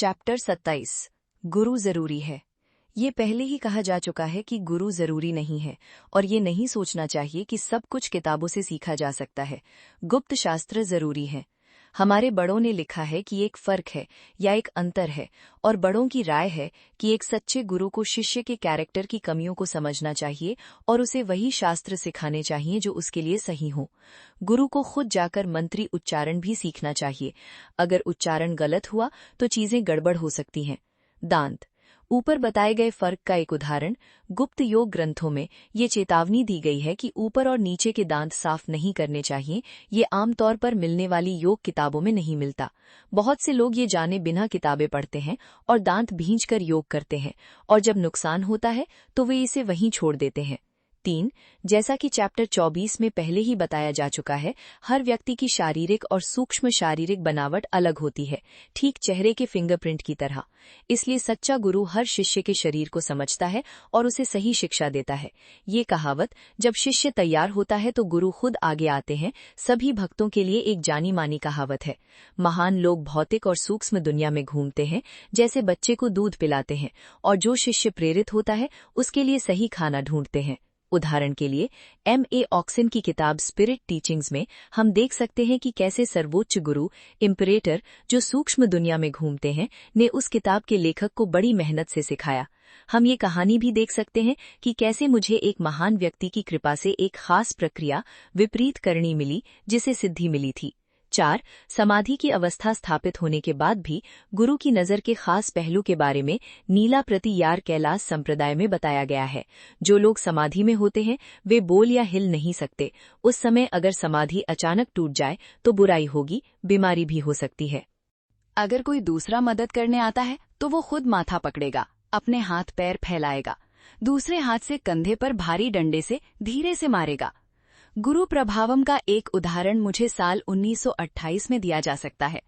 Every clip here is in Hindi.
चैप्टर 27 गुरु जरूरी है। ये पहले ही कहा जा चुका है कि गुरु जरूरी नहीं है और ये नहीं सोचना चाहिए कि सब कुछ किताबों से सीखा जा सकता है। गुप्त शास्त्र जरूरी है। हमारे बड़ों ने लिखा है कि एक फर्क है या एक अंतर है, और बड़ों की राय है कि एक सच्चे गुरु को शिष्य के कैरेक्टर की कमियों को समझना चाहिए और उसे वही शास्त्र सिखाने चाहिए जो उसके लिए सही हो। गुरु को खुद जाकर मंत्री उच्चारण भी सीखना चाहिए। अगर उच्चारण गलत हुआ तो चीजें गड़बड़ हो सकती हैं। दांत। ऊपर बताए गए फर्क का एक उदाहरण, गुप्त योग ग्रंथों में ये चेतावनी दी गई है कि ऊपर और नीचे के दांत साफ नहीं करने चाहिए। ये आमतौर पर मिलने वाली योग किताबों में नहीं मिलता। बहुत से लोग ये जाने बिना किताबें पढ़ते हैं और दांत भींचकर योग करते हैं, और जब नुकसान होता है तो वे इसे वहीं छोड़ देते हैं। 3. जैसा कि चैप्टर 24 में पहले ही बताया जा चुका है, हर व्यक्ति की शारीरिक और सूक्ष्म शारीरिक बनावट अलग होती है, ठीक चेहरे के फिंगरप्रिंट की तरह। इसलिए सच्चा गुरु हर शिष्य के शरीर को समझता है और उसे सही शिक्षा देता है। ये कहावत, जब शिष्य तैयार होता है तो गुरु खुद आगे आते हैं, सभी भक्तों के लिए एक जानी मानी कहावत है। महान लोग भौतिक और सूक्ष्म दुनिया में घूमते हैं, जैसे बच्चे को दूध पिलाते हैं, और जो शिष्य प्रेरित होता है उसके लिए सही खाना ढूंढते हैं। उदाहरण के लिए M.A. ऑक्सन की किताब स्पिरिट टीचिंग्स में हम देख सकते हैं कि कैसे सर्वोच्च गुरु इम्परेटर, जो सूक्ष्म दुनिया में घूमते हैं, ने उस किताब के लेखक को बड़ी मेहनत से सिखाया। हम ये कहानी भी देख सकते हैं कि कैसे मुझे एक महान व्यक्ति की कृपा से एक खास प्रक्रिया विपरीत करनी मिली, जिसे सिद्धि मिली थी। 4. समाधि की अवस्था स्थापित होने के बाद भी गुरु की नज़र के खास पहलू के बारे में नीला प्रतियार कैलाश संप्रदाय में बताया गया है। जो लोग समाधि में होते हैं वे बोल या हिल नहीं सकते। उस समय अगर समाधि अचानक टूट जाए तो बुराई होगी, बीमारी भी हो सकती है। अगर कोई दूसरा मदद करने आता है तो वो खुद माथा पकड़ेगा, अपने हाथ पैर फैलाएगा, दूसरे हाथ से कंधे पर भारी डंडे से धीरे से मारेगा। गुरु प्रभावम का एक उदाहरण मुझे साल 1928 में दिया जा सकता है।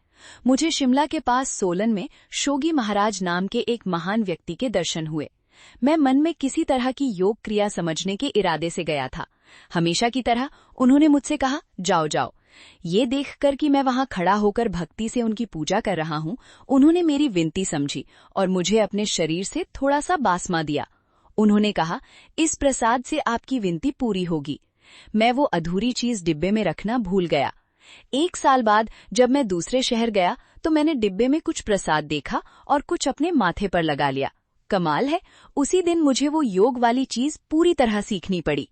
मुझे शिमला के पास सोलन में शोगी महाराज नाम के एक महान व्यक्ति के दर्शन हुए। मैं मन में किसी तरह की योग क्रिया समझने के इरादे से गया था। हमेशा की तरह उन्होंने मुझसे कहा, जाओ जाओ। ये देखकर कि मैं वहां खड़ा होकर भक्ति से उनकी पूजा कर रहा हूं, उन्होंने मेरी विनती समझी और मुझे अपने शरीर से थोड़ा सा बासमा दिया। उन्होंने कहा, इस प्रसाद से आपकी विनती पूरी होगी। मैं वो अधूरी चीज डिब्बे में रखना भूल गया। 1 साल बाद जब मैं दूसरे शहर गया तो मैंने डिब्बे में कुछ प्रसाद देखा और कुछ अपने माथे पर लगा लिया। कमाल है, उसी दिन मुझे वो योग वाली चीज पूरी तरह सीखनी पड़ी।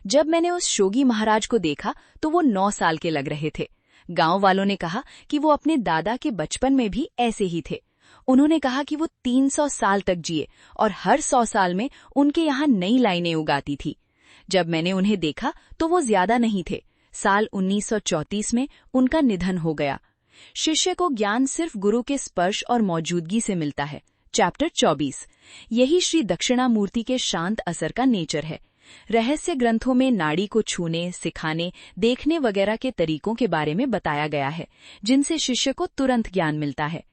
जब मैंने उस शोगी महाराज को देखा तो वो 9 साल के लग रहे थे। गांव वालों ने कहा कि वो अपने दादा के बचपन में भी ऐसे ही थे। उन्होंने कहा कि वो 300 साल तक जिए और हर 100 साल में उनके यहाँ नई लाइनें उगाती थी। जब मैंने उन्हें देखा तो वो ज्यादा नहीं थे। साल 1934 में उनका निधन हो गया। शिष्य को ज्ञान सिर्फ गुरु के स्पर्श और मौजूदगी से मिलता है। चैप्टर 24। यही श्री दक्षिणामूर्ति के शांत असर का नेचर है। रहस्य ग्रंथों में नाड़ी को छूने, सिखाने, देखने वगैरह के तरीकों के बारे में बताया गया है, जिनसे शिष्य को तुरंत ज्ञान मिलता है।